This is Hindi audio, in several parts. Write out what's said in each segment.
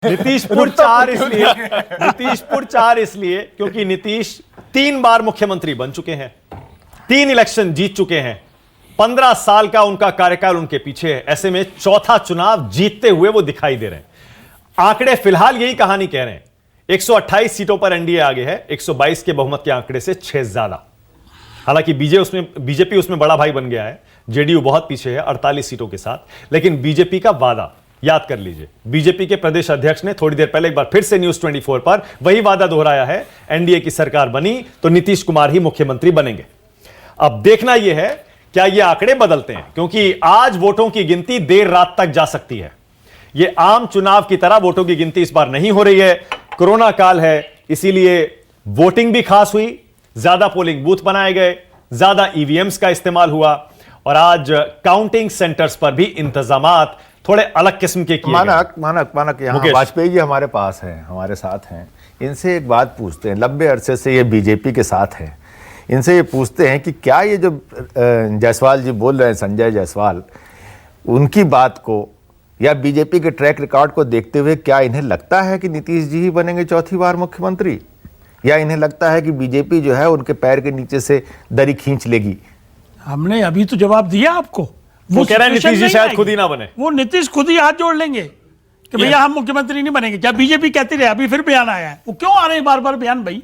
नीतीशपुर चार इसलिए क्योंकि नीतीश 3 बार मुख्यमंत्री बन चुके हैं, 3 इलेक्शन जीत चुके हैं, 15 साल का उनका कार्यकाल उनके पीछे है। ऐसे में चौथा चुनाव जीतते हुए वो दिखाई दे रहे हैं। आंकड़े फिलहाल यही कहानी कह रहे हैं। 128 सीटों पर एनडीए आगे है, 122 के बहुमत के आंकड़े से 6 ज्यादा। हालांकि बीजेपी उसमें बड़ा भाई बन गया है, जेडीयू बहुत पीछे है 48 सीटों के साथ। लेकिन बीजेपी का वादा याद कर लीजिए, बीजेपी के प्रदेश अध्यक्ष ने थोड़ी देर पहले एक बार फिर से न्यूज 24 पर वही वादा दोहराया है, एनडीए की सरकार बनी तो नीतीश कुमार ही मुख्यमंत्री बनेंगे। अब देखना यह है क्या ये आंकड़े बदलते हैं, क्योंकि आज वोटों की गिनती देर रात तक जा सकती है। ये आम चुनाव की तरह वोटों की गिनती इस बार नहीं हो रही है। कोरोना काल है, इसीलिए वोटिंग भी खास हुई, ज्यादा पोलिंग बूथ बनाए गए, ज्यादा ईवीएम्स का इस्तेमाल हुआ और आज काउंटिंग सेंटर्स पर भी इंतजामात थोड़े अलग किस्म के किए मानक यहाँ वाजपेयी जी हमारे पास हैं, हमारे साथ हैं। इनसे एक बात पूछते हैं, लंबे अरसे से ये बीजेपी के साथ हैं, इनसे ये पूछते हैं कि क्या ये जो जायसवाल जी बोल रहे हैं, संजय जायसवाल, उनकी बात को या बीजेपी के ट्रैक रिकॉर्ड को देखते हुए क्या इन्हें लगता है कि नीतीश जी ही बनेंगे चौथी बार मुख्यमंत्री, या इन्हें लगता है कि बीजेपी जो है उनके पैर के नीचे से दरी खींच लेगी? हमने अभी तो जवाब दिया आपको। वो कह रहे हैं नीतीश जी शायद खुद ही ना बने। वो नीतीश खुद ही हाथ जोड़ लेंगे कि भैया हम मुख्यमंत्री नहीं बनेंगे। क्या बीजेपी कहती रहे, अभी फिर बयान आया है। वो क्यों आ रहे हैं बार बार बयान भाई?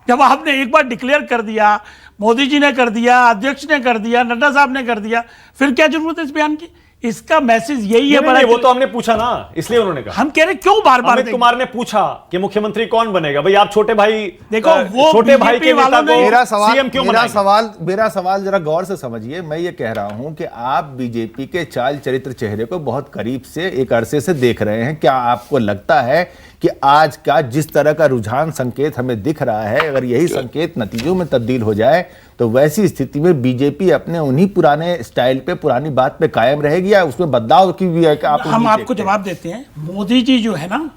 जब आपने एक बार डिक्लेयर कर दिया, मोदी जी ने कर दिया, अध्यक्ष ने कर दिया, नड्डा साहब ने कर दिया, फिर क्या जरूरत है इस बयान की? इसका मैसेज यही है। नहीं, वो तो हमने पूछा ना, इसलिए उन्होंने कहा। हम कह रहे क्यों बार बार? अमित कुमार ने पूछा कि मुख्यमंत्री कौन बनेगा। भाई आप छोटे भाई, देखो वो छोटे भाई के नेता को सीएम क्यों बनाएंगे? मेरा सवाल जरा गौर से समझिए। मैं ये कह रहा हूं कि आप बीजेपी के चाल चरित्र चेहरे को बहुत करीब से एक अरसे से देख रहे हैं। क्या आपको लगता है कि आज का जिस तरह का रुझान संकेत हमें दिख रहा है, अगर यही संकेत नतीजों में तब्दील हो जाए तो वैसी स्थिति में बीजेपी अपने उन्हीं पुराने स्टाइल पे, पुरानी बात पे कायम रहेगी या उसमें बदलाव की भी है? कि आप हम आपको जवाब देते हैं। मोदी जी जो है ना,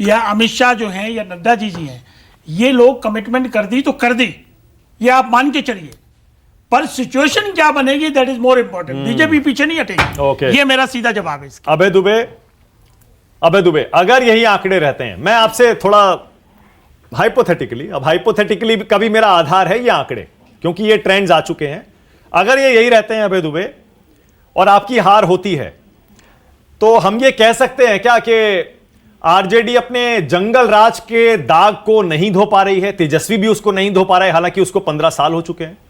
या अमित शाह जो हैं, या नड्डा जी हैं, ये लोग कमिटमेंट कर दी तो कर दी, ये आप मान के चलिए। पर सिचुएशन क्या बनेगी, that is more important. BJP पीछे नहीं हटेगी। ये मेरा सीधा जवाब है इसका। अबे दुबे, अगर यही आंकड़े रहते हैं, मैं आपसे थोड़ा हाइपोथेटिकली का भी मेरा आधार है ये आंकड़े, क्योंकि ये ट्रेंड्स आ चुके हैं। अगर ये यही रहते हैं अबे दुबे और आपकी हार होती है, तो हम ये कह सकते हैं क्या कि आरजेडी अपने जंगल राज के दाग को नहीं धो पा रही है, तेजस्वी भी उसको नहीं धो पा रहा है, हालांकि उसको 15 साल हो चुके हैं।